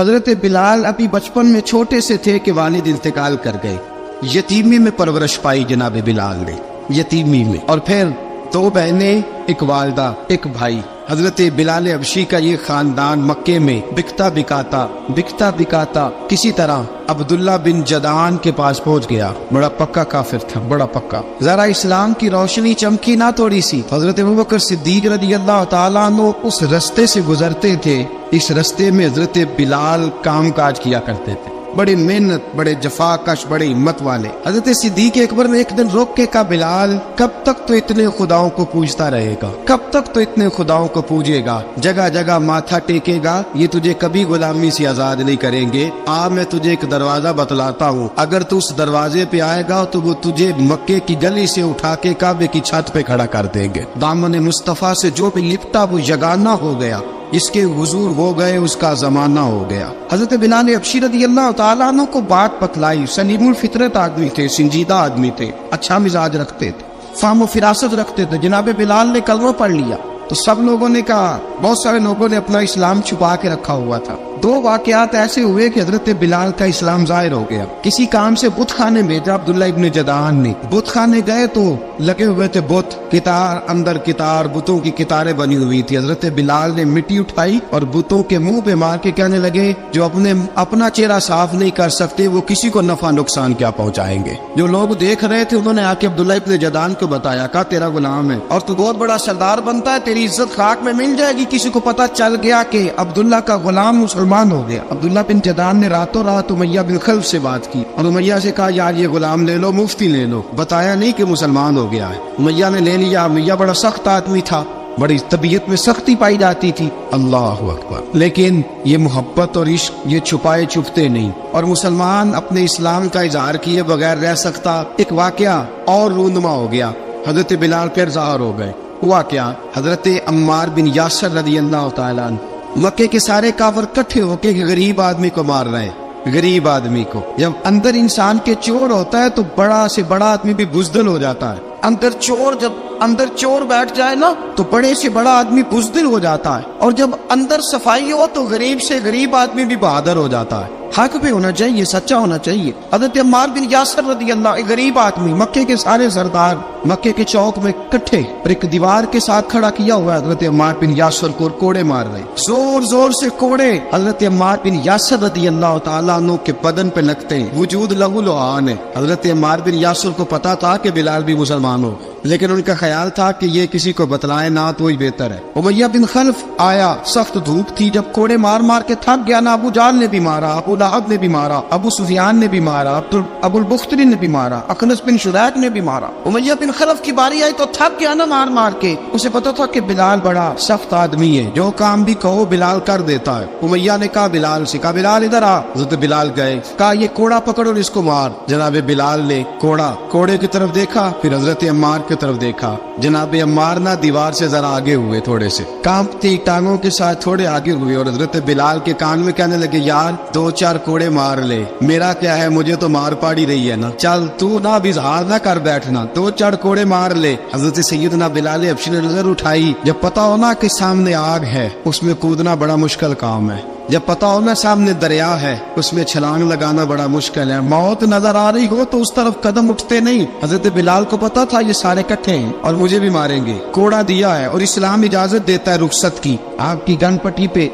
حضرت بلال ابھی بچپن میں چھوٹے سے تھے کہ والد انتقال کر گئے. یتیمی میں پرورش پائی جناب بلال نے، یتیمی میں. اور پھر 2 بہنیں، ایک والدہ، ایک بھائی. حضرت بلال حبشی کا یہ خاندان مکے میں بکتا بکاتا کسی طرح عبداللہ بن جدعان کے پاس پہنچ گیا. بڑا پکا کافر تھا، بڑا پکا. ذرا اسلام کی روشنی چمکی نہ تھوڑی سی. حضرت ابوبکر صدیق رضی اللہ تعالیٰ عنہ اس رستے سے گزرتے تھے. اس رستے میں حضرت بلال کام کاج کیا کرتے تھے، بڑے محنت، بڑے جفاکش، بڑے ہمت والے. حضرت صدیق اکبر نے ایک دن روک کے کہا، بلال کب تک تو اتنے خداؤں کو پوجتا رہے گا، کب تک تو اتنے خداؤں کو پوجے گا، جگہ جگہ ماتھا ٹیکے گا، یہ تجھے کبھی غلامی سے آزاد نہیں کریں گے. میں تجھے ایک دروازہ بتلاتا ہوں، اگر تو اس دروازے پہ آئے گا تو وہ تجھے مکے کی گلی سے اٹھا کے کعبے کی چھت پہ کھڑا کر دیں گے. دامن مصطفیٰ سے جو بھی لپٹا وہ یگانہ ہو گیا، اس کے حضور ہو گئے، اس کا زمانہ ہو گیا. حضرت بلال حبشی رضی اللہ تعالیٰ عنہ کو بات بتلائی. سلیم الفطرت آدمی تھے، سنجیدہ آدمی تھے، اچھا مزاج رکھتے تھے، فہم و فراست رکھتے تھے. جناب بلال نے کلمہ پڑھ لیا تو سب لوگوں نے کہا، بہت سارے لوگوں نے اپنا اسلام چھپا کے رکھا ہوا تھا. 2 واقعات ایسے ہوئے کہ حضرت بلال کا اسلام ظاہر ہو گیا. کسی کام سے بت خانے بھیجا عبداللہ ابن جدعان نے. بت خانے گئے تو لگے ہوئے تھے بت، کتار اندر کتار، بتوں کی کتاریں بنی ہوئی تھی. حضرت بلال نے مٹی اٹھائی اور بتوں کے منہ پہ مار کے کہنے لگے، جو اپنا چہرہ صاف نہیں کر سکتے وہ کسی کو نفع نقصان کیا پہنچائیں گے. جو لوگ دیکھ رہے تھے انہوں نے آ کے عبداللہ ابن جدعان کو بتایا، کہا تیرا غلام ہے اور تو بہت بڑا سردار بنتا ہے، تیری عزت خاک میں مل جائے گی. کسی کو پتہ چل گیا کہ عبداللہ کا غلام مسلمان ہو گیا. عبداللہ بن جدعان نے راتوں رات امیہ بن خلف سے بات کی اور امیہ سے کہا، یار یہ غلام لے لو، مفتی لے لو. بتایا نہیں کہ مسلمان ہو گیا ہے. امیہ نے لے لیا. امیہ بڑا سخت آدمی تھا، بڑی طبیعت میں سختی پائی جاتی تھی. اللہ اکبر. لیکن یہ محبت اور عشق یہ چھپائے چھپتے نہیں، اور مسلمان اپنے اسلام کا اظہار کیے بغیر رہ سکتا. ایک واقعہ اور رونما ہو گیا. حضرت بلال پھر ظاہر ہو گئے. ہوا کیا؟ حضرت عمار بن یاسر رضی اللہ تعالیٰ عنہ، مکے کے سارے کافر کٹھے ہو کے غریب آدمی کو مار رہے ہیں. غریب آدمی کو، جب اندر انسان کے چور ہوتا ہے تو بڑا سے بڑا آدمی بھی بزدل ہو جاتا ہے. جب اندر چور بیٹھ جائے نا تو بڑے سے بڑا آدمی بزدل ہو جاتا ہے، اور جب اندر صفائی ہو تو غریب سے غریب آدمی بھی بہادر ہو جاتا ہے. حق پہ ہونا چاہیے، سچا ہونا چاہیے. حضرت عمار بن یاسر رضی اللہ، ایک غریب آدمی، مکے کے سارے سردار مکے کے چوک میں کٹھے اور ایک دیوار کے ساتھ کھڑا کیا ہوا ہے. حضرت عمار بن یاسر کو کوڑے مار رہے، زور زور سے کوڑے. حضرت عمار بن یاسر رضی اللہ تعالیٰ عنہ کے بدن پہ لگتے ہیں، وجود لہو لعان ہے. حضرت عمار بن یاسر کو پتا تھا کہ بلال بھی مسلمان ہو، لیکن ان کا خیال تھا کہ یہ کسی کو بتلائے نہ تو ہی بہتر ہے. امیہ بن خلف آیا، سخت دھوپ تھی، جب کوڑے مار مار کے تھک گیا نا، ابو جہل نے بھی مارا، ابو لہب نے بھی مارا، ابو سفیان نے بھی مارا، ابو البختری نے بھی مارا، اخنس بن شریح نے بھی مارا. امیہ بن خلف کی باری آئی تو تھک گیا نا مار مار کے. اسے پتا تھا کہ بلال بڑا سخت آدمی ہے، جو کام بھی کہو بلال کر دیتا ہے. امیہ نے کہا بلال سے، کہا بلال ادھر آ. حضرت بلال گئے، کہا یہ کوڑا پکڑ اور اس کو مار. جناب بلال نے کوڑے کی طرف دیکھا، پھر حضرت عمار کی طرف دیکھا. جناب عمار نہ دیوار سے ذرا آگے ہوئے، تھوڑے سے کانپتی ٹانگوں کے ساتھ تھوڑے آگے ہوئے، اور حضرت بلال کے کان میں کہنے لگے، یار 2-4 کوڑے مار لے، میرا کیا ہے، مجھے تو مار پاڑی رہی ہے نا، چل تو نہ بھی اظہار نہ کر بیٹھنا، 2-4 کوڑے مار لے. حضرت سیدنا بلال حبشی نے نظر اٹھائی. جب پتا ہونا کہ سامنے آگ ہے اس میں کودنا بڑا مشکل کام ہے. جب پتا ہو نا سامنے دریا ہے اس میں چھلانگ لگانا بڑا مشکل ہے. موت نظر آ رہی ہو تو اس طرف قدم اٹھتے نہیں. حضرت بلال کو پتا تھا یہ سارے کٹھے ہیں اور مجھے بھی ماریں گے. کوڑا دیا ہے اور اسلام اجازت دیتا ہے رخصت کی. آپ کی گن پٹی پہ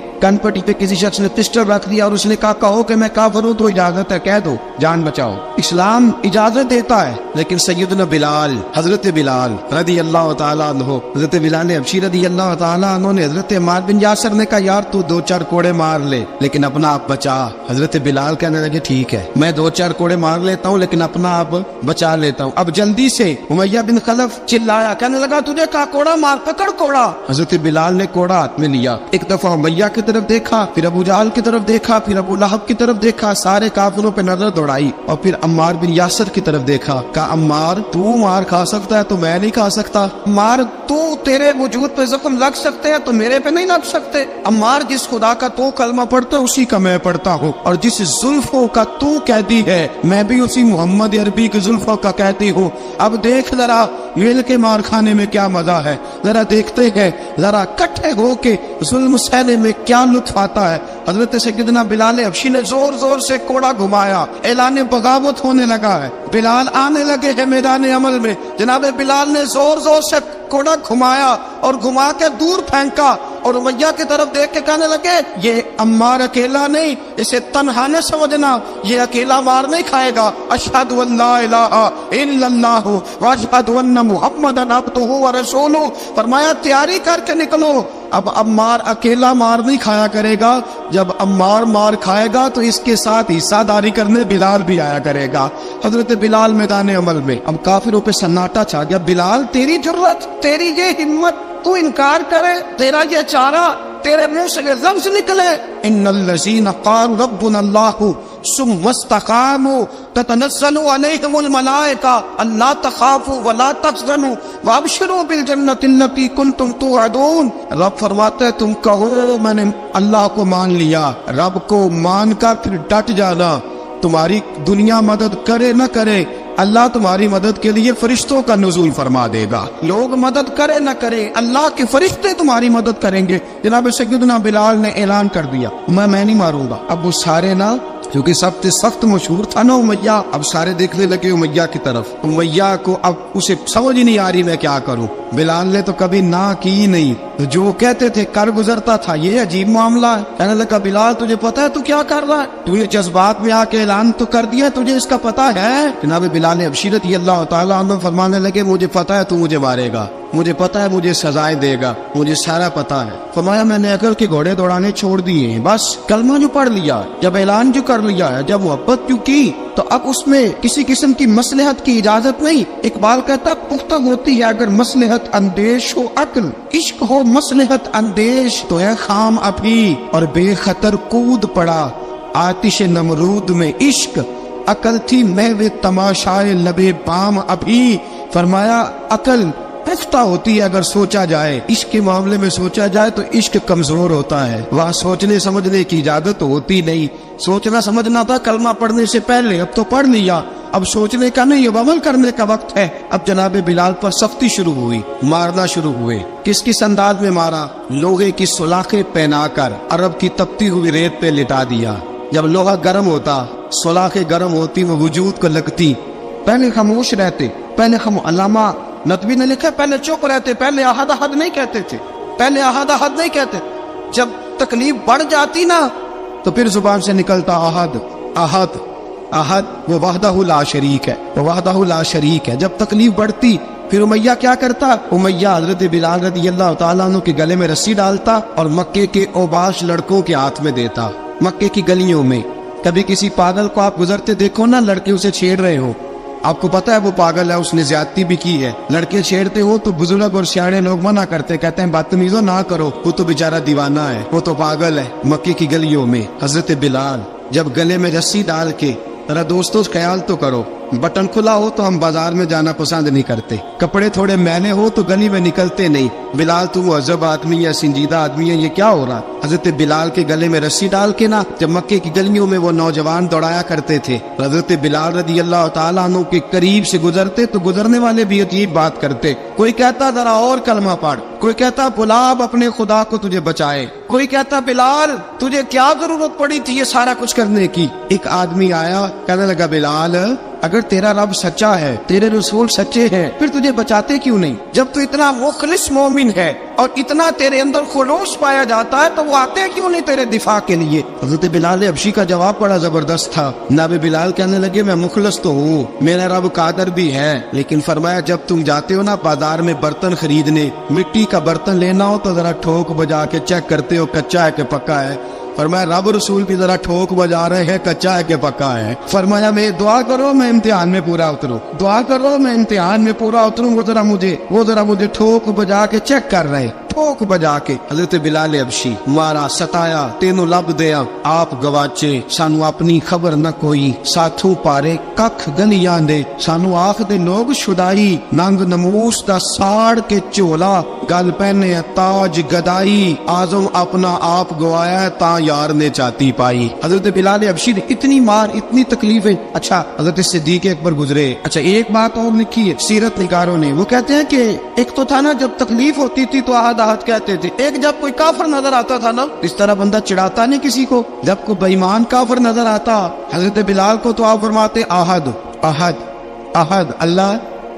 کسی شخص نے پسٹل رکھ دیا اور اس نے کہا کہو کہ میں کافر ہوں تو اجازت ہے، کہہ دو، جان بچاؤ. اسلام اجازت دیتا ہے. لیکن سیدنا بلال، حضرت بلال رضی اللہ تعالیٰ عنہ، حضرت بلال حبشی رضی اللہ تعالیٰ عنہ نے حضرت عمار بن یاسر نے کہا، یار تو 2-4 کوڑے مار لے لیکن اپنا آپ بچا. حضرت بلال کہنے لگے ٹھیک ہے، میں 2-4 کوڑے مار لیتا ہوں لیکن اپنا آپ بچا لیتا ہوں. اب جلدی سے امیہ بن خلف چلایا، کہنے لگا تجھے کہا کوڑا مار، پکڑ کوڑا. حضرت بلال نے کوڑا ہاتھ میں لیا، ایک دفعہ امیہ کی طرف دیکھا، پھر ابو جہل کی طرف دیکھا، پھر ابو لہب کی طرف دیکھا، سارے کافروں پہ نظر دوڑائی، اور پھر عمار بن یاسر کی طرف دیکھا. کہا عمار تو مار کھا سکتا ہے تو میں نہیں کھا سکتا. عمار تو تیرے وجود پہ زخم لگ سکتے ہیں تو میرے پہ نہیں لگ سکتے. عمار جس خدا کا تو کلمہ پڑھتا ہے اسی کا میں پڑھتا ہوں، اور جس زلفوں کا تو کہتی ہے میں بھی اسی محمد عربی کی زلفوں کا کہتی ہوں. اب دیکھ ذرا مل کے مار کھانے میں کیا مزہ ہے، ذرا دیکھتے ہیں، ذرا کٹھے ہو کے ظلم سہنے میں کیا کیا لطف آتا ہے. حضرت سیدنا بلال حبشی نے زور زور سے کوڑا گھمایا, اعلان بغاوت ہونے لگا ہے, بلال آنے لگے ہیں میدان عمل میں. جناب بلال نے زور زور سے کوڑا گھمایا اور گھما کے دور پھینکا اور امیہ کی طرف دیکھ کے کہنے لگے یہ عمار اکیلا نہیں, اسے تنہا نہ سمجھنا, یہ اکیلا مار نہیں کھائے گا. اشہد ان لا الہ الا اللہ واشہد ان محمدن عبدہ ورسولہ. فرمایا تیاری کر کے نکلو, اب عمار اکیلا مار نہیں کھایا کرے گا, جب عمار مار کھائے گا تو اس کے ساتھ حصہ داری کرنے بلال بھی آیا کرے گا. حضرت بلال میدان عمل میں, اب کافروں پہ سناٹا چھا گیا. بلال تیری جرت, تیری یہ ہمت, تو انکار کرے, تیرا یہ چارہ, تیرے منہ سے لفظ نکلے ان الذین قالوا ربنا اللہ ثم استقاموا تتنزل علیہم الملائکہ الا تخافوا ولا تحزنوا وابشروا بالجنۃ التي کنتم توعدون. رب فرماتے ہیں تم کہو میں نے اللہ کو مان لیا, رب کو مان کر پھر ڈٹ جانا. تمہاری دنیا مدد کرے نہ کرے, اللہ تمہاری مدد کے لیے فرشتوں کا نزول فرما دے گا. لوگ مدد کرے نہ کرے, اللہ کے فرشتے تمہاری مدد کریں گے. جناب سیدنا بلال نے اعلان کر دیا میں نہیں ماروں گا. اب وہ سارے نا, کیونکہ سب سے سخت مشہور تھا نا امیہ, اب سارے دیکھنے لگے امیہ کی طرف. امیہ کو اب اسے سمجھ ہی نہیں آ رہی میں کیا کروں. بلال نے تو کبھی نہ کی نہیں, جو کہتے تھے کر گزرتا تھا. یہ عجیب معاملہ ہے. کہنے لگا بلال تجھے پتا ہے تو کیا کر رہا ہے, تو یہ جذبات میں آ کے اعلان تو کر دیا, تجھے اس کا پتا ہے. جناب بلال حبشی رضی اللہ تعالیٰ عنہ فرمانے لگے مجھے پتا ہے تو مجھے مارے گا, مجھے پتا ہے مجھے سزائیں دے گا, مجھے سارا پتا ہے. فرمایا میں نے عقل کے گھوڑے دوڑانے چھوڑ دیے ہیں, بس کلمہ جو پڑھ لیا, جب اعلان جو کر لیا ہے, جب محبت جو کی تو اب اس میں کسی قسم کی مصلحت کی اجازت نہیں. اقبال کہتا پختہ ہوتی ہے اگر مصلحت اندیش ہو عقل, عشق ہو مصلحت اندیش تو ہے خام ابھی اور بے خطر کود پڑا آتش نمرود میں عشق. عقل تھی محو تماشائے لبے بام ابھی. فرمایا عقل پختہ ہوتی ہے اگر سوچا جائے, عشق کے معاملے میں سوچا جائے تو عشق کمزور ہوتا ہے, وہاں سوچنے سمجھنے کی اجازت ہوتی نہیں. سوچنا سمجھنا تھا کلمہ پڑھنے سے پہلے, اب تو پڑھ لیا, اب سوچنے کا نہیں, اب عمل کرنے کا وقت ہے. اب جناب بلال پر سختی شروع ہوئی, مارنا شروع ہوئے. کس انداز میں مارا, لوہے کی سلاخیں پہنا کر عرب کی تپتی ہوئی ریت پہ لٹا دیا. جب لوہا گرم ہوتا, سلاخیں گرم ہوتی, وہ وجود کو لگتی. پہلے خاموش رہتے, پہلے علامہ ندوی نے لکھا پہلے چپ رہتے, پہلے احد احد نہیں کہتے تھے, پہلے احد احد نہیں کہتے. جب تکلیف بڑھ جاتی نا تو پھر زبان سے نکلتا احد احد احد. وہ وحدہ لا شریک ہے, وہ وحدہ لا شریک ہے. جب تکلیف بڑھتی پھر امیہ کیا کرتا, امیہ حضرت بلال رضی اللہ تعالیٰ عنہ کے گلے میں رسی ڈالتا اور مکے کے اوباش لڑکوں کے ہاتھ میں دیتا. مکے کی گلیوں میں کبھی کسی پاگل کو آپ گزرتے دیکھو نا, لڑکے اسے چھیڑ رہے ہو, آپ کو پتا ہے وہ پاگل ہے, اس نے زیادتی بھی کی ہے. لڑکے چھیڑتے ہو تو بزرگ اور سیاڑے لوگ منع کرتے, کہتے ہیں بدتمیزوں نہ کرو, وہ تو بیچارہ دیوانہ ہے, وہ تو پاگل ہے. مکے کی گلیوں میں حضرت بلال جب گلے میں رسی ڈال کے, ذرا دوستوں خیال تو کرو, بٹن کھلا ہو تو ہم بازار میں جانا پسند نہیں کرتے, کپڑے تھوڑے میلے ہو تو گلی میں نکلتے نہیں. بلال تو مہذب آدمی ہے, سنجیدہ آدمی ہے, یہ کیا ہو رہا. حضرت بلال کے گلے میں رسی ڈال کے نا جب مکے کی گلیوں میں وہ نوجوان دوڑایا کرتے تھے, حضرت بلال رضی اللہ تعالیٰ عنہ کے قریب سے گزرتے تو گزرنے والے بھی عجیب بات کرتے. کوئی کہتا ذرا اور کلمہ پڑھ, کوئی کہتا بلا اپنے خدا کو تجھے بچائے, کوئی کہتا بلال تجھے کیا ضرورت پڑی تھی یہ سارا کچھ کرنے کی. ایک آدمی آیا, کہنے لگا بلال اگر تیرا رب سچا ہے, تیرے رسول سچے ہیں, پھر تجھے بچاتے کیوں نہیں؟ جب تو اتنا مخلص مومن ہے اور اتنا تیرے اندر خلوص پایا جاتا ہے تو وہ آتے کیوں نہیں تیرے دفاع کے لیے؟ حضرت بلال حبشی کا جواب بڑا زبردست تھا. جناب بلال کہنے لگے میں مخلص تو ہوں, میرا رب قادر بھی ہے, لیکن فرمایا جب تم جاتے ہو نا بازار میں برتن خریدنے, مٹی کا برتن لینا ہو تو ذرا ٹھوک بجا کے چیک کرتے ہو کچا ہے کہ پکا ہے. فرمایا رب رسول بھی ذرا ٹھوک بجا رہے ہیں کچا ہے کہ پکا ہے. فرمایا میں دعا کرو میں امتحان میں پورا اتروں, دعا کرو میں امتحان میں پورا اتروں. وہ ذرا مجھے ٹھوک بجا کے چیک کر رہے, ٹھوک بجا کے. حضرت بلال حبشی مارا, ستایا, تینوں لب دیا, آپ گواچے, سانو اپنی خبر نہ کوئی, ساتھوں پارے ککھ گلیاں دے, سانو آخ دے لوگ شدائی, ننگ نموس دا ساڑ کے چولا, گل پہنے تاج گدائی, آزم اپنا آپ گوایا ہے تا یار نے چاتی پائی. حضرت بلال حبشی نے اتنی مار, اتنی تکلیفیں. اچھا حضرت صدیق اکبر گزرے. اچھا ایک بات اور لکھی ہے سیرت نگاروں نے, وہ کہتے ہیں کہ ایک تو تھا نا جب تکلیف ہوتی تھی تو آہد احد کہتے تھے. ایک جب کوئی کافر نظر آتا تھا نا, اس طرح بندہ چڑھاتا نہیں کسی کو, جب کوئی بے ایمان کافر نظر آتا حضرت بلال کو تو آپ فرماتے احد احد احد, اللہ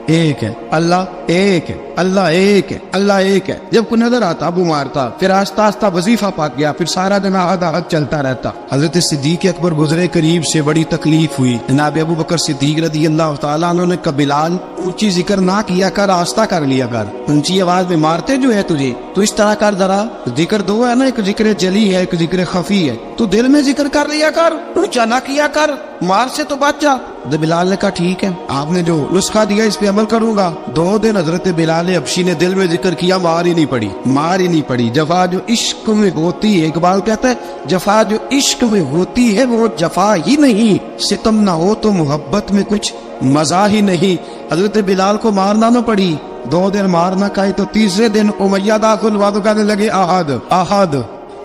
ایک ہے, اللہ ایک ہے, اللہ ایک ہے, اللہ ایک ہے. جب کوئی نظر آتا ابو مارتا, پھر آہستہ آہستہ وظیفہ پاک گیا, پھر سارا دن احد احد چلتا رہتا. حضرت صدیق اکبر گزرے قریب سے, بڑی تکلیف ہوئی. جناب ابو بکر صدیق رضی اللہ تعالیٰ عنہ نے کہا بلال اونچی ذکر نہ کیا کر, آہستہ کر لیا کر, اونچی آواز میں مارتے جو ہے تجھے, تو اس طرح کر ذرا. ذکر دو ہے نا, ایک ذکر جلی ہے, ایک ذکر خفی ہے, تو دل میں ذکر کر لیا کر, اونچا نہ کیا کر, مار سے تو بچ جا. بلال نے کہا ٹھیک ہے, آپ نے جو نسخہ دیا اس پہ عمل کروں گا. 2 دن حضرت بلال حبشی نے دل میں ذکر کیا, مار ہی نہیں پڑی, مار ہی نہیں پڑی. جفا جو عشق میں ہوتی ہے, اقبال کہتا ہے جفا جو عشق میں ہوتی ہے وہ جفا ہی نہیں, ستم نہ ہو تو محبت میں کچھ مزہ ہی نہیں. حضرت بلال کو مارنا نہ پڑی, 2 دن مارنا کہے تو تیسرے دن امیہ داخل ہوا تو کہنے لگے احد احد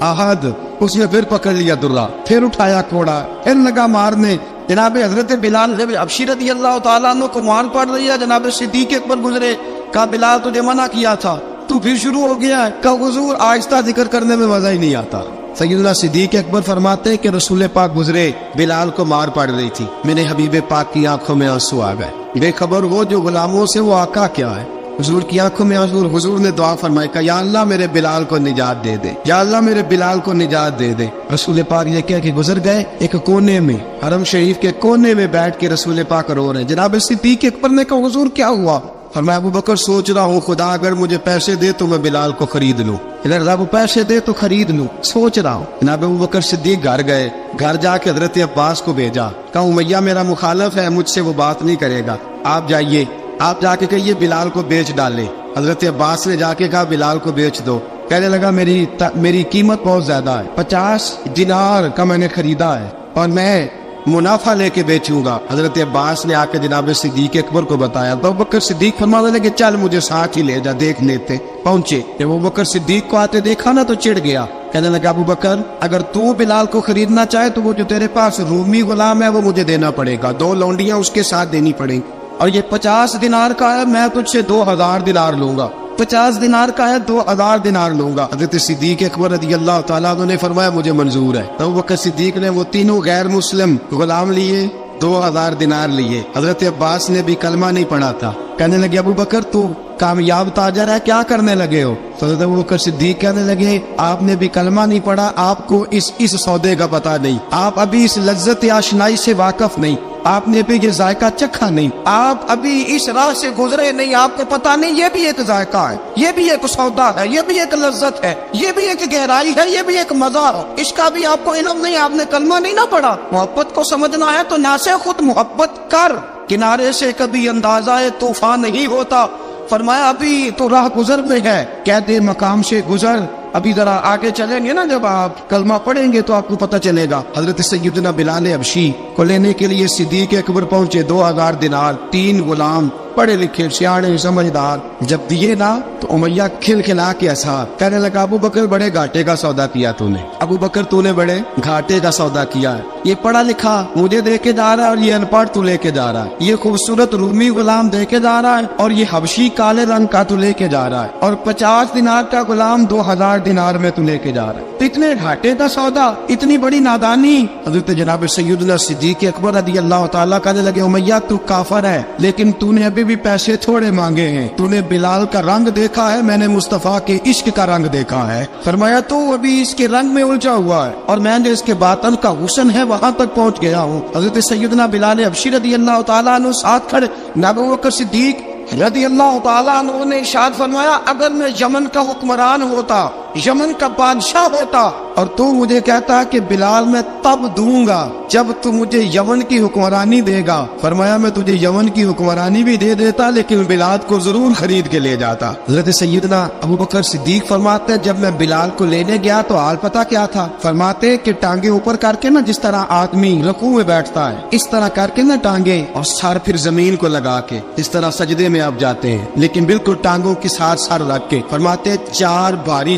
احد. اس نے پھر پکڑ لیا درہ, پھر اٹھایا کوڑا, پھر لگا مارنے. جناب حضرت بلال حبشی رضی اللہ تعالیٰ عنہ کو مار پڑ رہی ہے. جناب صدیق اکبر گزرے, کہا بلال تجھے منع کیا تھا, تو پھر شروع ہو گیا ہے. کہا حضور آہستہ ذکر کرنے میں مزہ ہی نہیں آتا. سیدنا صدیق اکبر فرماتے کہ رسول پاک گزرے, بلال کو مار پڑ رہی تھی, میرے حبیب پاک کی آنکھوں میں آنسو آ گئے. بے خبر وہ جو غلاموں سے وہ آقا کیا ہے. حضور کی آنکھوں میں آنسو. حضور نے دعا فرمائی, کہ یا اللہ میرے بلال کو نجات دے دے, یا اللہ میرے بلال کو نجات دے دے. رسول پاک یہ کہہ کے گزر گئے. ایک کونے میں, حرم شریف کے کونے میں بیٹھ کے رسول پاک رو رہے ہیں. جناب صدیق اکبر نے کہا حضور کیا ہوا؟ فرمایا ابو بکر سوچ رہا ہوں خدا اگر مجھے پیسے دے تو میں بلال کو خرید لوں. ادھر وہ پیسے دے تو خرید لوں, سوچ رہا ہوں. جناب ابو بکر صدیق گھر گئے, گھر جا کے حضرت عباس کو بھیجا, کہا امیہ میرا مخالف ہے, مجھ سے وہ بات نہیں کرے گا, آپ جائیے, آپ جا کے کہیے بلال کو بیچ ڈالے. حضرت عباس نے جا کے کہا بلال کو بیچ دو. کہنے لگا میری قیمت بہت زیادہ ہے, 50 دینار کا میں نے خریدا ہے اور میں منافع لے کے بیچوں گا. حضرت عباس نے آ کے جناب صدیق اکبر کو بتایا تو ابو بکر صدیق فرمانے لگے چل مجھے ساتھ ہی لے جا, دیکھ لیتے. پہنچے, جب ابو بکر صدیق کو آتے دیکھا نا تو چڑ گیا. کہنے لگا ابو بکر اگر تو بلال کو خریدنا چاہے تو وہ جو تیرے پاس رومی غلام ہے وہ مجھے دینا پڑے گا, 2 لونڈیاں اس کے ساتھ دینی پڑیں, اور یہ 50 دینار کا ہے, میں تجھ سے 2000 دینار لوں گا. 50 دینار کا ہے, 2000 دینار لوں گا. حضرت صدیق اکبر رضی اللہ تعالیٰ عنہ نے فرمایا مجھے منظور ہے. تو ابو بکر صدیق نے وہ تینوں غیر مسلم غلام لیے, 2000 دینار لیے. حضرت عباس نے بھی کلمہ نہیں پڑھا تھا. کہنے لگے ابو بکر تو کامیاب تاجر ہے, کیا کرنے لگے ہو؟ تو حضرت ابو بکر صدیق کہنے لگے آپ نے بھی کلمہ نہیں پڑھا, آپ کو اس سودے کا پتہ نہیں, آپ ابھی اس لذت آشنائی سے واقف نہیں, آپ نے بھی یہ ذائقہ چکھا نہیں, آپ ابھی اس راہ سے گزرے نہیں, آپ کو پتہ نہیں یہ بھی ایک ذائقہ ہے, یہ بھی ایک سودا ہے, یہ بھی ایک لذت ہے, یہ بھی ایک گہرائی ہے, یہ بھی ایک مزہ ہے, اس کا بھی آپ کو علم نہیں, آپ نے کلمہ نہیں نہ پڑھا. محبت کو سمجھنا ہے تو نہ سے خود محبت کر, کنارے سے کبھی اندازہ طوفان نہیں ہوتا. فرمایا ابھی تو راہ گزر میں ہے, کہتے مقام سے گزر, ابھی ذرا آگے چلیں گے نا, جب آپ کلمہ پڑھیں گے تو آپ کو پتہ چلے گا. حضرت سیدنا بلال حبشی کو لینے کے لیے صدیق اکبر پہنچے, 2000 دینار, 3 غلام پڑھے لکھے سیانے سمجھدار. جب دیے نا تو امیہ کھل کھلا کے ہنسا, کہنے لگا ابو بکر بڑے گھاٹے کا سودا کیا تو نے, ابو بکر تو نے بڑے گھاٹے کا سودا کیا ہے. یہ پڑھا لکھا مجھے دے کے جا رہا ہے اور یہ ان پڑھ تو لے کے جا رہا ہے, یہ خوبصورت رومی غلام دے کے جا رہا ہے اور یہ حبشی کالے رنگ کا تو لے کے جا رہا ہے, اور 50 دینار کا غلام 2000 دینار میں تو لے کے جا رہا ہے. تو اتنے گھاٹے کا سودا, اتنی بڑی نادانی. حضرت جناب سیدنا صدیق اکبر رضی اللہ تعالیٰ کہنے لگے امیہ تو کافر ہے, لیکن تو نے ابھی بھی پیسے تھوڑے مانگے ہیں, تو نے بلال کا رنگ دیکھا ہے, میں نے مصطفیٰ کے عشق کا رنگ دیکھا ہے. فرمایا تو ابھی اس کے رنگ میں الجھا ہوا ہے اور میں نے اس کے باطن کا حسن ہے وہاں تک پہنچ گیا ہوں. حضرت سیدنا بلال حبشی رضی اللہ تعالیٰ عنہ ساتھ کھڑے. ابو بکر صدیق رضی اللہ تعالیٰ عنہ نے ارشاد فرمایا اگر میں یمن کا حکمران ہوتا, یمن کا بادشاہ ہوتا, اور تو مجھے کہتا کہ بلال میں تب دوں گا جب تو مجھے یمن کی حکمرانی دے گا. فرمایا میں تجھے یمن کی حکمرانی بھی دے دیتا لیکن بلال کو ضرور خرید کے لے جاتا. حضرت سیدنا ابو بکر صدیق فرماتے جب میں بلال کو لینے گیا تو حال پتہ کیا تھا؟ فرماتے کہ ٹانگیں اوپر کر کے نا, جس طرح آدمی رکوع میں بیٹھتا ہے اس طرح کر کے نا ٹانگیں, اور سر پھر زمین کو لگا کے اس طرح سجدے میں آپ جاتے ہیں, لیکن بالکل ٹانگوں کے ساتھ سر رکھ کے. فرماتے 4 بھاری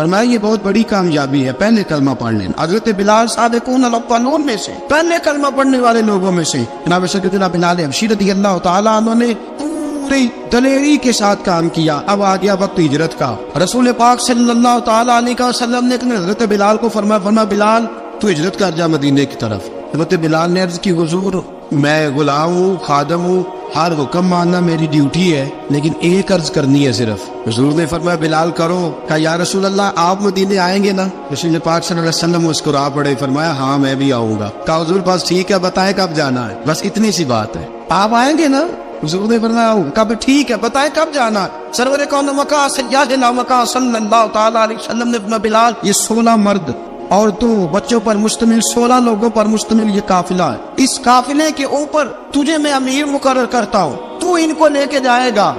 فرمایا یہ بہت بڑی کامیابی ہے، پہلے کلمہ پڑھ لینا۔ حضرت بلال سابقون الاولون میں سے، پہلے کلمہ پڑھنے والے لوگوں میں سے جناب سیدنا بلال حبشی رضی اللہ تعالیٰ عنہ نے پوری دلیری کے ساتھ کام کیا۔ اب آ گیا وقت ہجرت کا۔ رسول پاک صلی اللہ تعالیٰ علیہ وسلم نے حضرت بلال کو فرمایا بلال تو ہجرت کر جا مدینے کی طرف۔ حضرت بلال نے عرض کی حضور میں غلام ہوں، خادم ہوں، ہر حکم ماننا میری ڈیوٹی ہے، لیکن ایک عرض کرنی ہے صرف۔ حضور نے فرمایا بلال کرو۔ کہا یا رسول اللہ آپ مدینے آئیں گے نا؟ رسول پاک صلی اللہ علیہ وسلم مسکرا پڑے، فرمایا ہاں میں بھی آؤں گا۔ کہا حضور بس ٹھیک ہے، بتائیں کب جانا ہے، بس اتنی سی بات ہے، آپ آئیں گے نا؟ حضور نے فرمایا کب؟ ٹھیک ہے بتائیں کب جانا ہے۔ سرور کون مکہ سیدنا مکہ صلی اللہ تعالیٰ علیہ وسلم نے فرمایا بلال یہ 16 مرد عورتوں بچوں پر مشتمل 16 لوگوں پر مشتمل یہ قافلہ ہے، اس قافلے کے اوپر تجھے میں امیر مقرر کرتا ہوں، تو ان کو لے کے جائے گا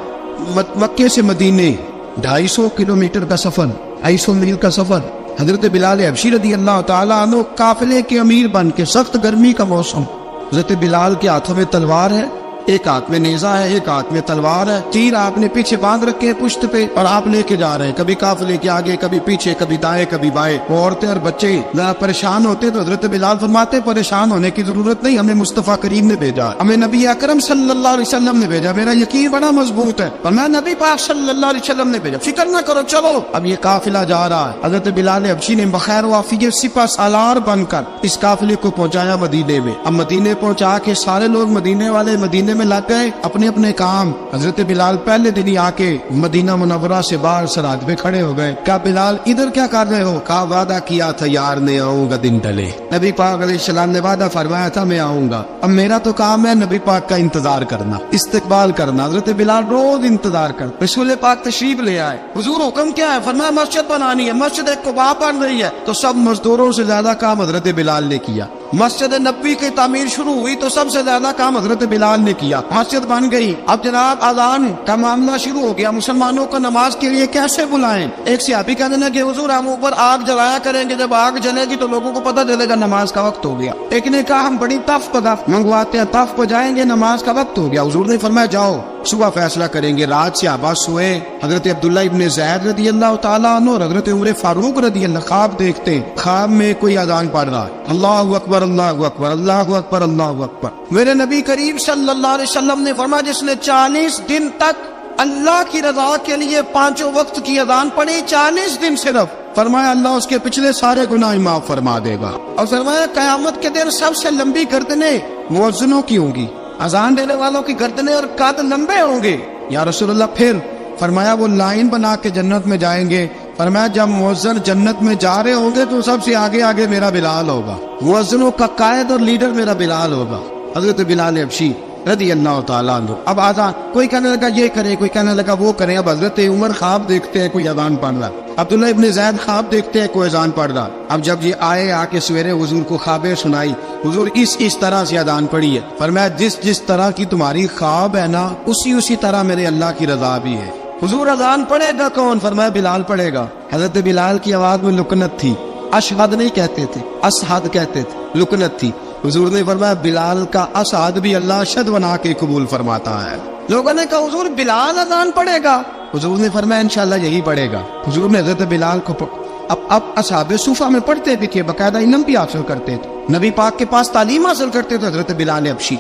مکے سے مدینے 250 کلومیٹر کا سفر، 250 میل کا سفر۔ حضرت بلال حبشی رضی اللہ تعالیٰ عنہ قافلے کے امیر بن کے، سخت گرمی کا موسم، حضرت بلال کے ہاتھوں میں تلوار ہے، ایک ہاتھ میں نیزہ ہے، ایک ہاتھ میں تلوار ہے، تیر آپ نے پیچھے باندھ رکھے ہیں پشت پہ، اور آپ لے کے جا رہے ہیں، کبھی قافلے کے آگے، کبھی پیچھے، کبھی دائیں کبھی بائیں۔ عورتیں اور بچے ذرا پریشان ہوتے تو حضرت بلال فرماتے پریشان ہونے کی ضرورت نہیں، ہمیں مصطفیٰ کریم نے بھیجا، ہمیں نبی اکرم صلی اللہ علیہ وسلم نے بھیجا، میرا یقین بڑا مضبوط ہے، اور میں نبی پاک صلی اللہ علیہ وسلم نے بھیجا، فکر نہ کرو چلو۔ اب یہ قافلہ جا رہا ہے، حضرت بلال حبشی نے بخیر و عافیت سپہ سالار بن کر اس قافلے کو پہنچایا مدینے میں۔ اب مدینے پہنچا کے سارے لوگ مدینے والے مدینے میں لگ گئے اپنے اپنے کام۔ حضرت بلال پہلے دن ہی آ کے مدینہ منورہ سے باہر سرحد پہ کھڑے ہو گئے۔ کہا بلال ادھر کیا کر رہے ہو؟ کہا وعدہ کیا تھا یار نے آؤں گا دن ڈلے، نبی پاک علیہ السلام نے وعدہ فرمایا تھا میں آؤں گا، اب میرا تو کام ہے نبی پاک کا انتظار کرنا، استقبال کرنا۔ حضرت بلال روز انتظار کرتے، رسول پاک تشریف لے آئے، حضور حکم کیا ہے؟ فرمایا مسجد بنانی ہے، مسجد قباء بن رہی ہے، تو سب مزدوروں سے زیادہ کام حضرت بلال نے کیا۔ مسجد نبوی کی تعمیر شروع ہوئی تو سب سے زیادہ کام حضرت بلال نے کیا، مسجد بن گئی۔ اب جناب اذان کا معاملہ شروع ہو گیا، مسلمانوں کو نماز کے لیے کیسے بلائیں؟ ایک صحابی کہنے لگے کہ حضور ہم اوپر آگ جلایا کریں گے، جب آگ جلے گی تو لوگوں کو پتہ چلے گا نماز کا وقت ہو گیا۔ ایک نے کہا ہم بڑی تف منگواتے ہیں، تف بجائیں گے، نماز کا وقت ہو گیا۔ حضور نے فرمایا جاؤ صبح فیصلہ کریں گے۔ رات صحابہ سوئے، حضرت عبداللہ ابن زید رضی اللہ تعالیٰ عنہ اور حضرت عمر فاروق رضی اللہ خواب دیکھتے، خواب میں کوئی اذان پڑھ رہا ہے، اللہ اکبر اللہ اکبر اللہ اکبر اللہ اکبر۔ میرے نبی کریم صلی اللہ علیہ وسلم نے فرمایا جس نے 40 دن تک اللہ کی رضا کے لیے 5 وقت کی اذان پڑھی، 40 دن صرف، فرمایا اللہ اس کے پچھلے سارے گناہ معاف فرما دے گا۔ اور فرمایا قیامت کے دن سب سے لمبی گردنیں مؤذنوں کی ہوں گی، اذان دینے والوں کی گردنیں اور قد لمبے ہوں گے۔ یا رسول اللہ پھر؟ فرمایا وہ لائن بنا کے جنت میں جائیں گے، فرمایا جب مؤذن جنت میں جا رہے ہوں گے تو سب سے آگے آگے میرا بلال ہوگا، مؤذنوں کا قائد اور لیڈر میرا بلال ہوگا، حضرت بلال حبشی رضی اللہ تعالیٰ عنہ۔ اب آزان کوئی کہنے لگا یہ کرے، کوئی کہنے لگا وہ کرے۔ اب حضرت عمر خواب دیکھتے ہیں کوئی اذان پڑھ رہا، عبداللہ ابن زید خواب دیکھتے ہیں کوئی اذان پڑھ رہا۔ اب جب یہ آئے آ کے سویرے حضور کو خوابیں سنائی، حضور اس طرح سے اذان پڑھی ہے، فرمایا جس طرح کی تمہاری خواب ہے نا اسی طرح میرے اللہ کی رضا بھی ہے۔ حضور اذان پڑھے گا کون؟ فرمایا بلال پڑھے گا۔ حضرت بلال کی آواز میں لکنت تھی، اشہد نہیں کہتے تھے، اسہد کہتے تھے، لکنت تھی۔ حضور نے فرمایا بلال کا اسعد بھی اللہ اشہد بنا کے قبول فرماتا ہے۔ لوگوں نے کہا حضور بلال اذان پڑھے گا؟ حضور نے فرمایا انشاءاللہ یہی پڑھے گا۔ حضور نے حضرت بلال کو اب اصحاب صوفہ میں پڑھتے بھی تھے، باقاعدہ علم بھی حاصل کرتے تھے، نبی پاک کے پاس تعلیم حاصل کرتے تھے حضرت بلال حبشی۔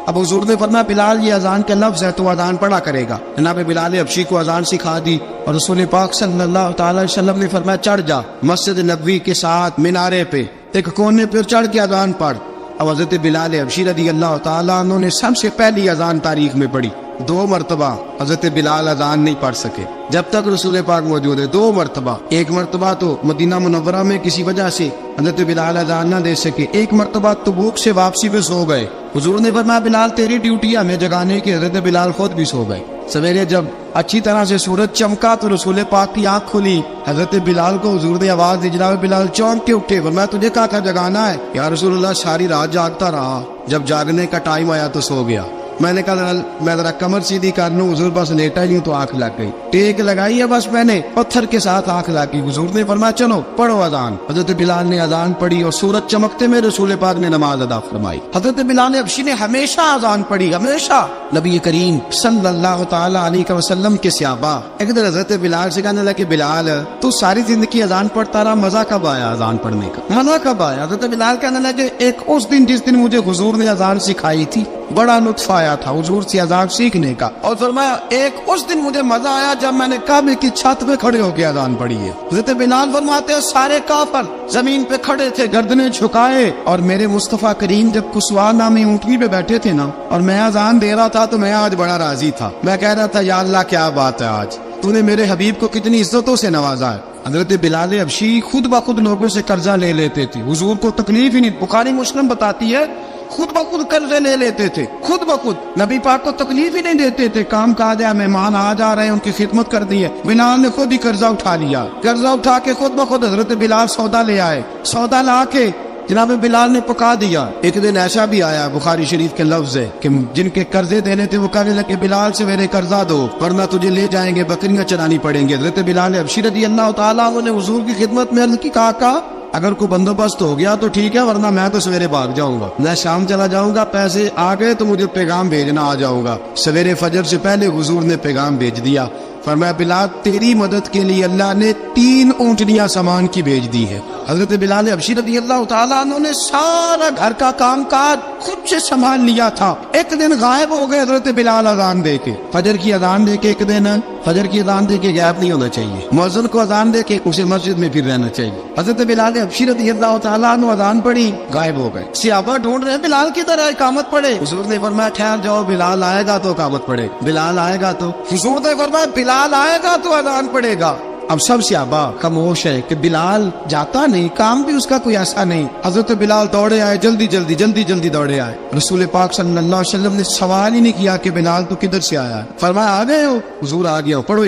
اب حضور نے فرمایا بلال یہ اذان کا لفظ ہے تو اذان پڑھا کرے گا۔ جناب بلال حبشی کو اذان سکھا دی اور رسول پاک صلی اللہ تعالی علیہ وسلم نے فرمایا چڑھ جا مسجد نبوی کے ساتھ مینارے پہ ایک کونے پہ چڑھ کے اذان پڑھ۔ اب حضرت بلال حبشی رضی اللہ تعالیٰ عنہ نے سب سے پہلی اذان تاریخ میں پڑھی، 2 مرتبہ حضرت بلال اذان نہیں پڑھ سکے جب تک رسول پاک موجود ہے، 2 مرتبہ۔ ایک مرتبہ تو مدینہ منورہ میں کسی وجہ سے حضرت بلال اذان نہ دے سکے، ایک مرتبہ تبوک سے واپسی پہ سو گئے۔ حضور نے فرمایا بلال تیری ڈیوٹی ہے ہمیں جگانے کی، حضرت بلال خود بھی سو گئے۔ سویرے جب اچھی طرح سے سورج چمکا تو رسول پاک کی آنکھ کھلی، حضرت بلال کو حضور نے آواز دی، جناب بلال چونک کے اٹھے، فرمایا تجھے کہا تھا جگانا ہے؟ یا رسول اللہ ساری رات جاگتا رہا، جب جاگنے کا ٹائم آیا تو سو گیا۔ میں نے کہا میں ذرا کمر سیدھی کر لوں، حضور بس لیٹا ہی ہوں تو آنکھ لگ گئی، ٹیک لگائی ہے بس میں نے، پتھر کے ساتھ آنکھ لگ گئی۔ حضور نے فرمایا چلو پڑھو اذان۔ حضرت بلال نے اذان پڑھی اور سورج چمکتے میں رسول پاک نے نماز ادا فرمائی۔ حضرت بلال حبشی نے ہمیشہ اذان پڑھی، ہمیشہ۔ نبی کریم صلی اللہ تعالی علیہ وسلم کے صحابہ ایک دن حضرت بلال سے کہنے لگے بلال تو ساری زندگی اذان پڑھتا رہا، مزہ کب آیا اذان پڑھنے کا، مزہ کب آیا؟ حضرت بلال کہنے لگے ایک اس دن جس دن مجھے حضور نے اذان سکھائی تھی بڑا لطف آیا تھا حضور سے اذان سیکھنے کا، اور فرمایا ایک اس دن مجھے مزہ آیا جب میں نے کعبے کی چھت پہ کھڑے ہو کے اذان پڑھی ہے۔ حضرت بلال فرماتے ہیں سارے کافر زمین پہ کھڑے تھے گردنیں جھکائے، اور میرے مصطفیٰ کریم جب کسوا نامی اونٹنی پہ بیٹھے تھے نا اور میں اذان دے رہا تھا تو میں آج بڑا راضی تھا، میں کہہ رہا تھا یا اللہ کیا بات ہے، آج تو نے میرے حبیب کو کتنی عزتوں سے نوازا ہے۔ حضرت بلال حبشی خود بخود لوگوں سے قرضہ لے لیتے تھے، حضور کو تکلیف ہی نہیں، بخاری مسلم بتاتی ہے خود بخود قرضے لے لیتے تھے، خود بخود، نبی پاک کو تکلیف ہی نہیں دیتے تھے، کام کاج ہے مہمان آ جا رہے ہیں ان کی خدمت کر دی ہے، بلال نے خود ہی قرضہ اٹھا لیا، قرضہ اٹھا کے خود بخود حضرت بلال سودا لے آئے، سودا لا کے جناب بلال نے پکا دیا۔ ایک دن ایسا بھی آیا بخاری شریف کے لفظ ہے کہ جن کے قرضے دینے تھے وہ کہنے لگے بلال سے میرے قرضہ دو ورنہ تجھے لے جائیں گے، بکریاں چرانی پڑیں گے۔ حضرت بلال حبشی رضی اللہ تعالیٰ عنہ نے حضور کی خدمت میں عرض کی، کہا اگر کوئی بندوبست ہو گیا تو ٹھیک ہے ورنہ میں تو سویرے بھاگ جاؤں گا، میں شام چلا جاؤں گا، پیسے آ گئے تو مجھے پیغام بھیجنا، آ جاؤں گا۔ سویرے فجر سے پہلے حضور نے پیغام بھیج دیا، فرمایا بلال تیری مدد کے لیے اللہ نے 3 اونٹنیاں سامان کی بھیج دی ہے۔ حضرت بلال حبشی رضی اللہ تعالیٰ عنہ نے سارا گھر کا کام کاج خود سے سنبھال لیا تھا۔ ایک دن غائب ہو گئے حضرت بلال اذان دے کے، فجر کی اذان دے کے، ایک دن فجر کی اذان دے کے غائب نہیں ہونا چاہیے، مؤذن کو اذان دے کے اسے مسجد میں پھر رہنا چاہیے۔ حضرت بلال حبشی رضی اللہ تعالیٰ عنہ اذان پڑھی، غائب ہو گئے، صحابہ ڈھونڈ رہے ہیں بلال کی طرح اقامت پڑھے، حضور نے فرمایا ٹھہر جاؤ، بلال آئے گا تو اقامت پڑھے، بلال آئے گا تو، حضور نے فرمایا بلال آئے گا تو اذان پڑھے گا۔ اب سب صحابہ خاموش ہے کہ بلال جاتا نہیں، کام بھی اس کا کوئی ایسا نہیں۔ حضرت بلال دوڑے آئے، جلدی جلدی دوڑے آئے، رسول پاک صلی اللہ علیہ وسلم نے سوال ہی نہیں کیا کہ بلال تو کدھر سے آیا ہے، فرمایا آ گئے ہو؟ حضور آ گیا ہو، پڑھو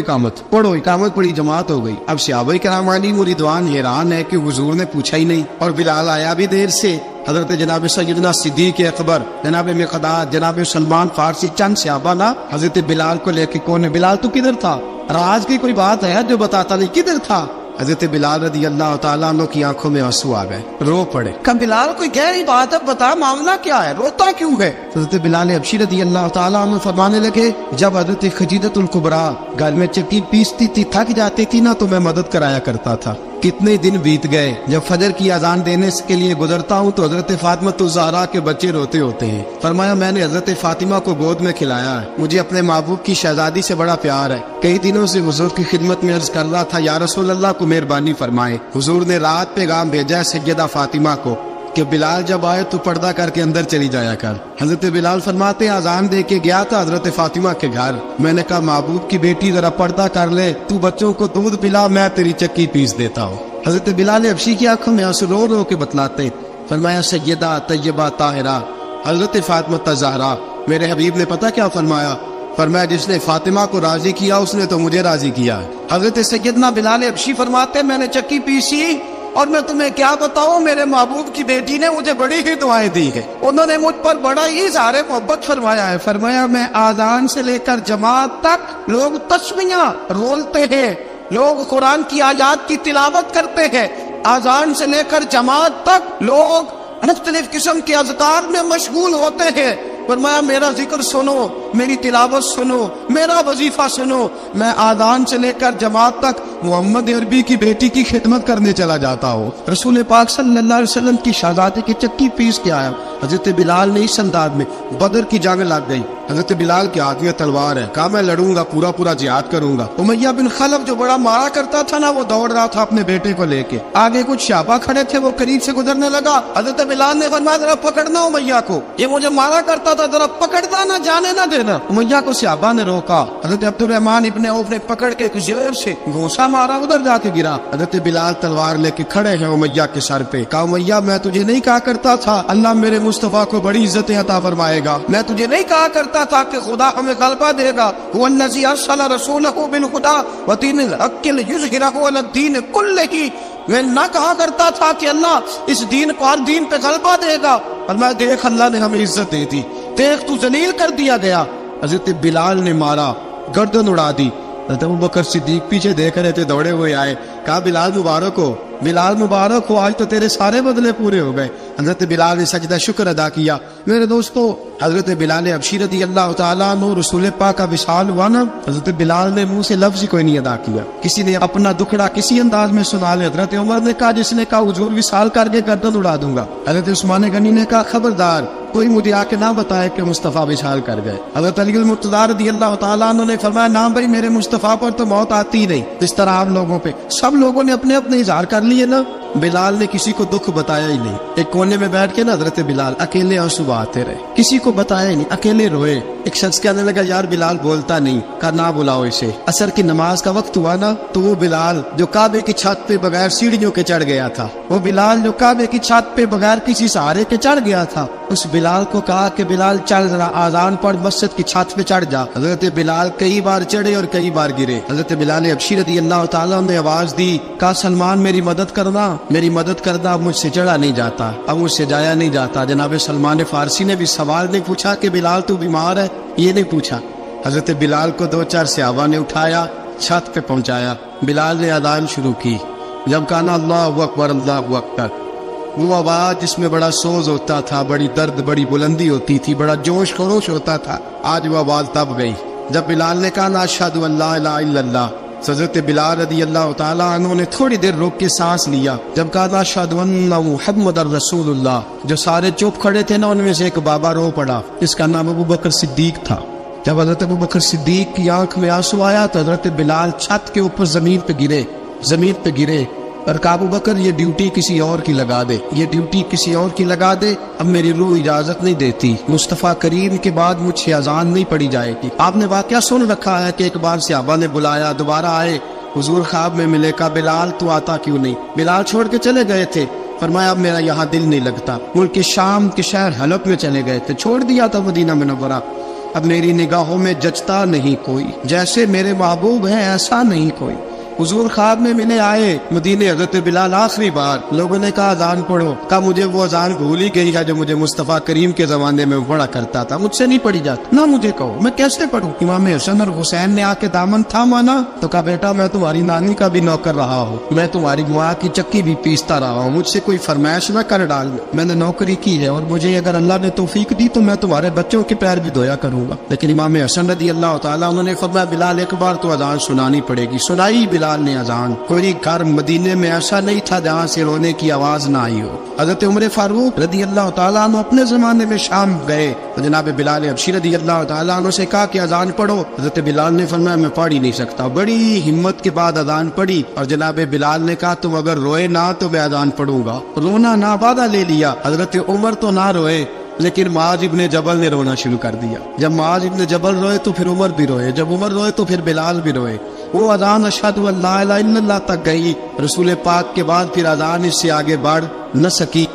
اقامت، پڑھی، جماعت ہو گئی۔ اب صحابہ کرام علی مریدوان حیران ہے کہ حضور نے پوچھا ہی نہیں اور بلال آیا بھی دیر سے۔ حضرت جناب سیدنا صدیق اکبر، جناب مقداد، جناب سلمان فارسی، چند صحابہ نا حضرت بلال کو لے کے کون ہے بلال تو کدھر تھا، راز کی کوئی بات ہے جو بتاتا نہیں کدھر تھا؟ حضرت بلال رضی اللہ تعالیٰ عنہ کی آنکھوں میں آنسو آ گئے، رو پڑے، کہ بلال کوئی گہری بات ہے، بتا معاملہ کیا ہے، روتا کیوں ہے؟ حضرت بلال حبشی رضی اللہ تعالیٰ عنہ فرمانے لگے جب حضرت خدیجہ الکبریٰ گھر میں چکی پیستی تھی، تھک جاتی تھی نا تو میں مدد کرایا کرتا تھا۔ کتنے دن بیت گئے، جب فجر کی اذان دینے کے لیے گزرتا ہوں تو حضرت فاطمہ الزہرا کے بچے روتے ہوتے ہیں، فرمایا میں نے حضرت فاطمہ کو گود میں کھلایا ہے، مجھے اپنے محبوب کی شہزادی سے بڑا پیار ہے، کئی دنوں سے حضور کی خدمت میں عرض کر رہا تھا یا رسول اللہ کو مہربانی فرمائے۔ حضور نے رات پیغام بھیجا ہے سیدہ فاطمہ کو کہ بلال جب آئے تو پردہ کر کے اندر چلی جایا کر۔ حضرت بلال فرماتے ہیں اذان دے کے گیا تھا حضرت فاطمہ کے گھر، میں نے کہا محبوب کی بیٹی ذرا پردہ کر لے، تو بچوں کو دودھ پلا، میں تیری چکی پیس دیتا ہوں۔ حضرت بلال حبشی کی آنکھوں میں آنسو رو رو کے بتلاتے، فرمایا سیدہ طیبہ طاہرہ حضرت فاطمہ الزہرا، میرے حبیب نے پتہ کیا فرمایا؟ فرمایا جس نے فاطمہ کو راضی کیا اس نے تو مجھے راضی کیا۔ حضرت سیدنا بلال حبشی فرماتے میں نے چکی پیسی اور میں تمہیں کیا بتاؤں، میرے محبوب کی بیٹی نے مجھے بڑی ہی دعائیں دی ہے، انہوں نے مجھ پر بڑا ہی اظہار محبت فرمایا ہے۔ فرمایا میں آذان سے لے کر جماعت تک لوگ تسمیاں رولتے ہیں، لوگ قرآن کی آیات کی تلاوت کرتے ہیں، آذان سے لے کر جماعت تک لوگ مختلف قسم کے اذکار میں مشغول ہوتے ہیں۔ فرمایا میرا ذکر سنو، میری تلاوت سنو، میرا وظیفہ سنو، میں آذان سے لے کر جماعت تک محمد عربی کی بیٹی کی خدمت کرنے چلا جاتا ہوں۔ رسول پاک صلی اللہ علیہ وسلم کی شہزادی کی چکی پیس کے آیا۔ حضرت بلال نے اس انداز میں، بدر کی جنگ لگ گئی، حضرت بلال کے ہاتھ میں تلوار ہے، کہا میں لڑوں گا، پورا جہاد کروں گا۔ امیہ بن خلف جو بڑا مارا کرتا تھا نا وہ دوڑ رہا تھا اپنے بیٹے کو لے کے، آگے کچھ صحابہ کھڑے تھے، وہ قریب سے گزرنے لگا، حضرت بلال نے فرمایا ذرا پکڑنا امیہ کو، یہ مجھے مارا کرتا تھا، ذرا پکڑنا نہ جانے نہ دینا۔ امیہ کو صحابہ نے روکا، حضرت عبد الرحمن ابن عوف نے پکڑ کے زور سے گھونسا مارا، ادھر جا کے گرا۔ حضرت بلال تلوار لے کے کھڑے ہیں امیہ کے سر پہ، کہا امیہ میں تجھے نہیں کہا کرتا تھا اللہ میرے مصطفیٰ کو بڑی عزت عطا فرمائے گا، میں تجھے نہیں کہا کرتا تھا کہ خدا ہمیں غلبہ دے گا، هو الذی ارسل رسولہ بالہدی ودین الحق لیظہرہ علی الدین کلہ، میں نہ کہا کرتا تھا کہ اللہ اس دین کو ہر دین پہ غلبہ دے گا، اور میں دیکھ اللہ نے ہمیں عزت دے دی، دیکھ تو ذلیل کر دیا گیا. حضرت بلال نے مارا, گردن اڑا دی. حضرت ابوبکر صدیق پیچھے دیکھ رہے تھے, دوڑے ہوئے آئے, کہا بلال مبارک ہو, بلال مبارک ہو, آج تو تیرے سارے بدلے پورے ہو گئے. حضرت بلال نے سجدہ شکر ادا کیا. میرے دوستو, حضرت بلال حبشی رضی اللہ تعالیٰ عنہ رسول پاک کا وصال ہوا نا, حضرت بلال نے منہ سے لفظ ہی کوئی نہیں ادا کیا. کسی نے اپنا دکھڑا کسی انداز میں سنا لے. حضرت عمر نے کہا, جس نے کہا حضور وصال کر کے گردن اڑا دوں گا. حضرت عثمان غنی نے کہا, خبردار کوئی مجھے آ کے نہ بتائے کہ مصطفیٰ وصال کر گئے. حضرت علی المرتضیٰ رضی اللہ تعالیٰ عنہ نے فرمایا, نہ بھائی میرے مصطفیٰ پر تو موت آتی نہیں. اس طرح آپ لوگوں پہ سب لوگوں نے اپنے اپنے اظہار کر لیے نا, بلال نے کسی کو دکھ بتایا ہی نہیں. ایک کونے میں بیٹھ کے نا حضرت بلال اکیلے آنسو بہاتے رہے, کسی کو بتایا ہی نہیں, اکیلے روئے. ایک شخص کہنے لگا, یار بلال بولتا نہیں. کہا نہ بلاؤ اسے. عصر کی نماز کا وقت ہوا نا, تو وہ بلال جو کعبے کی چھت پہ بغیر سیڑھیوں کے چڑھ گیا تھا, وہ بلال جو کعبے کی چھت پہ بغیر کسی سہارے کے چڑھ گیا تھا, اس بلال کو کہا کہ بلال چل ذرا آذان پڑھ, مسجد کی چھت پہ چڑھ جا. حضرت بلال کئی بار چڑھے اور کئی بار گرے. حضرت بلال حبشی رضی اللہ تعالیٰ نے آواز دی, کہا سلمان میری مدد کرنا, میری مدد کرنا, اب مجھ سے چڑھا نہیں جاتا, اب مجھ سے جایا نہیں جاتا. جناب سلمان فارسی نے بھی سوال نہیں پوچھا کہ بلال تو بیمار ہے, یہ نہیں پوچھا. حضرت بلال کو 2-4 صحابہ نے اٹھایا, چھت پہ پہنچایا. بلال نے اذان شروع کی. جب کہا نا اللہ اکبر اللہ اکبر, وہ آواز جس میں بڑا سوز ہوتا تھا, بڑی درد, بڑی بلندی ہوتی تھی, بڑا جوش خروش ہوتا تھا, آج وہ آواز تب گئی جب بلال نے کہا نا اشہد ان لا الہ الا اللہ. حضرت بلال رضی اللہ تعالیٰ عنہ نے تھوڑی دیر روک کے سانس لیا. جب کہا نا اشہد ان محمد رسول اللہ, جو سارے چپ کھڑے تھے نا, ان میں سے ایک بابا رو پڑا, جس کا نام ابوبکر صدیق تھا. جب حضرت ابوبکر صدیق کی آنکھ میں آنسو آیا تو حضرت بلال چھت کے اوپر زمین پہ گرے اور کہا, ابوبکر یہ ڈیوٹی کسی اور کی لگا دے, یہ ڈیوٹی کسی اور کی لگا دے. اب میری روح اجازت نہیں دیتی, مصطفیٰ کریم کے بعد مجھ سے اذان نہیں پڑی جائے گی. آپ نے واقعہ سن رکھا ہے کہ ایک بار صحابہ نے بلایا, دوبارہ آئے, حضور خواب میں ملے. کہا بلال تو آتا کیوں نہیں؟ بلال چھوڑ کے چلے گئے تھے. فرمایا اب میرا یہاں دل نہیں لگتا. ملک شام کے شہر حلب میں چلے گئے تھے, چھوڑ دیا تھا مدینہ منورہ. اب میری نگاہوں میں جچتا نہیں کوئی, جیسے میرے محبوب ہیں ایسا نہیں کوئی. حضور خواب میں ملے, آئے مدینے. حضرت بلال آخری بار, لوگوں نے کہا اذان پڑھو. کہا مجھے وہ اذان بھول ہی گئی ہے جو مجھے مصطفیٰ کریم کے زمانے میں پڑھا کرتا تھا, مجھ سے نہیں پڑھی جاتی. نہ مجھے کہو, میں کیسے پڑھوں؟ امام حسن اور حسین نے آ کے دامن تھاما نا, تو کہا بیٹا میں تمہاری نانی کا بھی نوکر رہا ہوں, میں تمہاری ماں کی چکی بھی پیستا رہا ہوں, مجھ سے کوئی فرمائش نہ کر ڈال. میں نے نوکری کی ہے, اور مجھے اگر اللہ نے توفیق دی تو میں تمہارے بچوں کے پیر بھی دھویا کروں گا. لیکن امام حسن رضی اللہ تعالیٰ انہوں نے فرمایا, بلال ایک بار تو اذان سنانی پڑے گی. سنائی بلال نے اذان. کوئی گھر مدینے میں ایسا نہیں تھا جہاں سے رونے کی آواز نہ آئی ہو. حضرت عمر فاروق رضی اللہ تعالیٰ عنہ اپنے زمانے میں شام گئے, تو جناب بلال حبشی رضی اللہ تعالیٰ عنہ سے کہا کہ اذان پڑھو. حضرت بلال نے فرمایا میں پڑھ ہی نہیں سکتا. بڑی ہمت کے بعد اذان پڑھی, اور جناب بلال نے کہا تم اگر روئے نہ تو میں اذان پڑھوں گا. رونا نہ وعدہ لے لیا. حضرت عمر تو نہ روئے, لیکن معاذ ابن جبل نے رونا شروع کر دیا. جب معاذ ابن جبل روئے تو پھر عمر بھی روئے, جب عمر روئے تو پھر بلال بھی روئے. وہ اذان اشہد ان لا الہ الا اللہ تک گئی. رسول پاک کے بعد پھر اذان اس سے آگے بڑھ نہ سکی.